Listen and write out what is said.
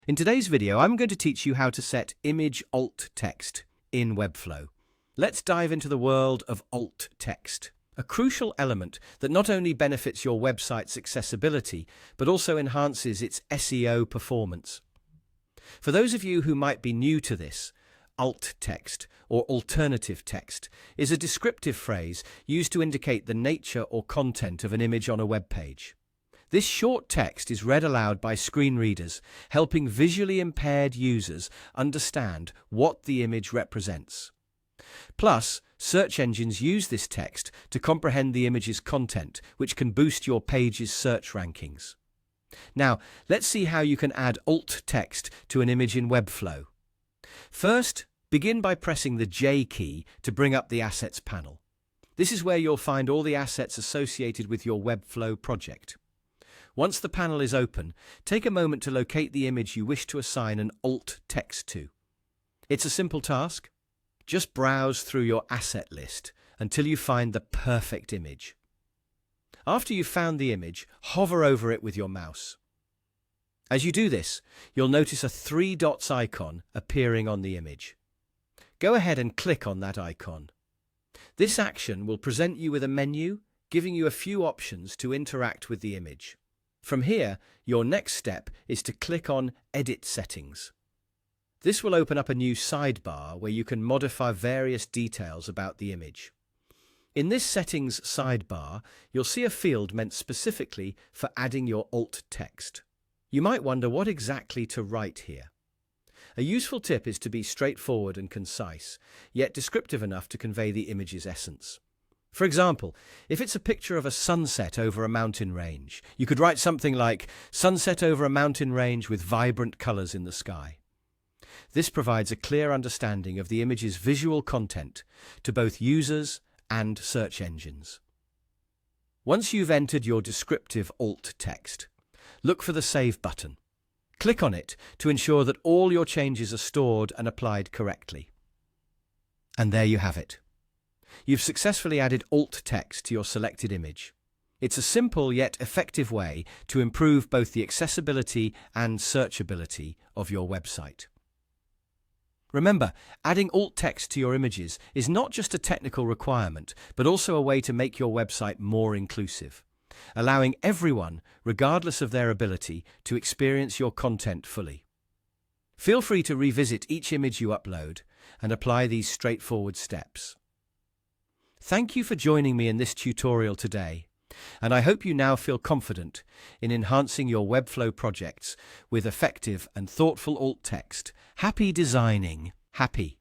In today's video, I'm going to teach you how to set image alt text in Webflow. Let's dive into the world of alt text, a crucial element that not only benefits your website's accessibility, but also enhances its SEO performance. For those of you who might be new to this, alt text or alternative text is a descriptive phrase used to indicate the nature or content of an image on a web page. This short text is read aloud by screen readers, helping visually impaired users understand what the image represents. Plus, search engines use this text to comprehend the image's content, which can boost your page's search rankings. Now, let's see how you can add alt text to an image in Webflow. First, begin by pressing the J key to bring up the Assets panel. This is where you'll find all the assets associated with your Webflow project. Once the panel is open, take a moment to locate the image you wish to assign an alt text to. It's a simple task. Just browse through your asset list until you find the perfect image. After you've found the image, hover over it with your mouse. As you do this, you'll notice a 3 dots icon appearing on the image. Go ahead and click on that icon. This action will present you with a menu, giving you a few options to interact with the image. From here, your next step is to click on Edit Settings. This will open up a new sidebar where you can modify various details about the image. In this Settings sidebar, you'll see a field meant specifically for adding your alt text. You might wonder what exactly to write here. A useful tip is to be straightforward and concise, yet descriptive enough to convey the image's essence. For example, if it's a picture of a sunset over a mountain range, you could write something like, "Sunset over a mountain range with vibrant colors in the sky." This provides a clear understanding of the image's visual content to both users and search engines. Once you've entered your descriptive alt text, look for the Save button. Click on it to ensure that all your changes are stored and applied correctly. And there you have it. You've successfully added alt text to your selected image. It's a simple yet effective way to improve both the accessibility and searchability of your website. Remember, adding alt text to your images is not just a technical requirement, but also a way to make your website more inclusive, allowing everyone, regardless of their ability, to experience your content fully. Feel free to revisit each image you upload and apply these straightforward steps. Thank you for joining me in this tutorial today, and I hope you now feel confident in enhancing your Webflow projects with effective and thoughtful alt text. Happy designing. Happy.